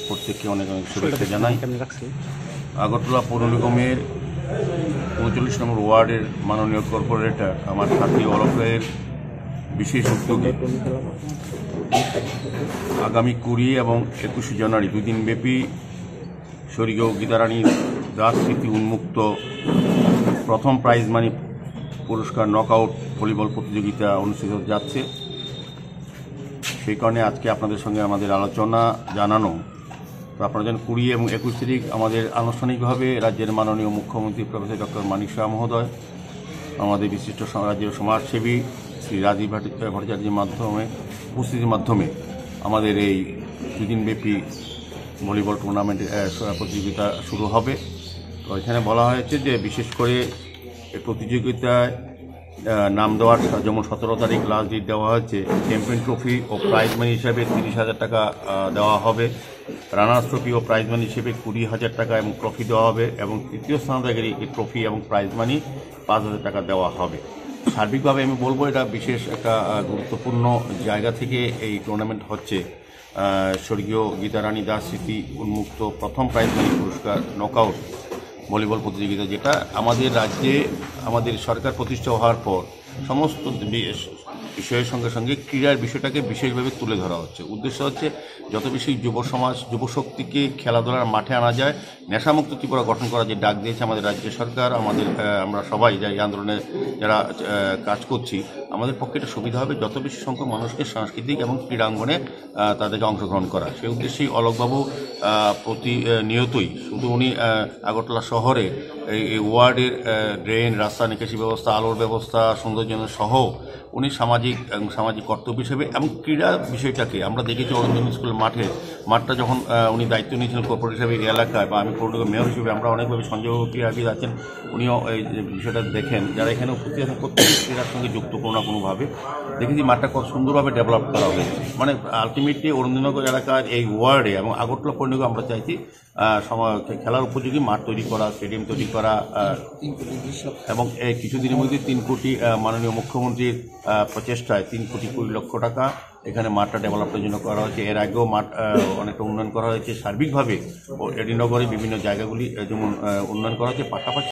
প্রত্যেককে অনেক অনেক শুভেচ্ছা জানাই। আগরতলা পৌর নিগমের 39 নম্বর ওয়ার্ডের মাননীয় কর্পোরেটর আমার সাথী অলক রায়ের বিশেষ উদ্যোগে আগামী 20 এবং 21 জানুয়ারি 2 দিনব্যাপী স্বর্গীয় গীতারানী দাস স্মৃতি উন্মুক্ত প্রথম প্রাইজ মানি পুরস্কার নকআউট ভলিবল প্রতিযোগিতা অনুষ্ঠিত যাচ্ছে। সেই কারণে আজকে আপনাদের সঙ্গে আমাদের আলোচনা জানানো। তো আপনারা জানেন 20 এবং 21 তারিখ আমাদের আনুষ্ঠানিকভাবে রাজ্যের মাননীয় মুখ্যমন্ত্রী প্রফেসর ডক্টর মানিক শাহ মহোদয়, আমাদের বিশিষ্ট রাজ্যের সমাজসেবী শ্রী রাজীব ভট্টাচার্যের উপস্থিতির মাধ্যমে আমাদের এই 2 দিনব্যাপী ভলিবল টুর্নামেন্টের প্রতিযোগিতা শুরু হবে। তো এখানে বলা হয়েছে যে বিশেষ করে এই প্রতিযোগিতায় নাম দেওয়ার যেমন 17 তারিখ লাস্ট ডেট দেওয়া হয়েছে। চ্যাম্পিয়ন ট্রফি ও প্রাইজ মানি হিসাবে 30,000 টাকা দেওয়া হবে, রানার্স ট্রফি ও প্রাইজ মানি হিসেবে 20,000 টাকা এবং ট্রফি দেওয়া হবে, এবং তৃতীয় স্থানাধিকারীকে ট্রফি এবং প্রাইজ মানি 5,000 টাকা দেওয়া হবে। সার্বিকভাবে আমি বলবো এটা বিশেষ একটা গুরুত্বপূর্ণ জায়গা থেকে এই টুর্নামেন্ট হচ্ছে। স্বর্গীয় গীতারানী দাস স্মৃতি উন্মুক্ত প্রথম প্রাইজ মানি পুরস্কার নকআউট ভলিবল প্রতিযোগিতা, যেটা আমাদের রাজ্যে আমাদের সরকার প্রতিষ্ঠা হওয়ার পর সমস্ত বিষয়ের সঙ্গে সঙ্গে ক্রীড়ার বিষয়টাকে বিশেষভাবে তুলে ধরা হচ্ছে। উদ্দেশ্য হচ্ছে যত বেশি যুব সমাজ যুবশক্তিকে খেলাধুলার মাঠে আনা যায়, নেশামুক্ত ত্রিপুরা গঠন করার যে ডাক দিয়েছে আমাদের রাজ্য সরকার, আমরা সবাই যাই আন্দোলনে যারা কাজ করছি, আমাদের পক্ষে এটা সুবিধা হবে যত বেশি সংখ্যক মানুষকে সাংস্কৃতিক এবং ক্রীড়াঙ্গনে তাদেরকে অংশগ্রহণ করা। সেই উদ্দেশ্যেই অলকবাবু প্রতিনিয়তই শুধু উনি আগরতলা শহরে এই ওয়ার্ডের ড্রেন, রাস্তা, নিকাশি ব্যবস্থা, আলোর ব্যবস্থা, সৌন্দর্যায়ন সহ উনি সামাজিক কর্তব্য হিসেবে এবং ক্রীড়া বিষয়টাকে আমরা দেখেছি অরুণ স্কুলের মাঠটা যখন উনি দায়িত্ব নিয়েছিলেন কর্পোরেট হিসেবে এই এলাকায়, বা আমি পৌরনিগম মেয়র হিসেবে আমরা অনেকভাবে সঞ্জয় ক্রীড়াবিদ আছেন, উনিও এই বিষয়টা দেখেন, যারা এখানে উপস্থিত আছেন প্রত্যেকে ক্রীড়ার সঙ্গে যুক্ত কোনো না কোনোভাবে দেখেছি। মাঠটা কত সুন্দরভাবে ডেভেলপ করা হয়েছে। মানে আলটিমেটলি অরুণনগর এলাকার এই ওয়ার্ডে এবং আগরতলা পৌর নিগম আমরা চাইছি খেলার উপযোগী মাঠ তৈরি করা, স্টেডিয়াম তৈরি করা, এবং এই কিছুদিনের মধ্যে 3 কোটি মাননীয় মুখ্যমন্ত্রীর প্রচেষ্টায় 3 কোটি 20 লক্ষ টাকা এখানে মাঠটা ডেভেলপের জন্য করা হয়েছে। এর আগেও মাঠ অনেকটা উন্নয়ন করা হয়েছে। সার্বিকভাবে এডিনগরে বিভিন্ন জায়গাগুলি যেমন উন্নয়ন করা হয়েছে, পাশাপাশি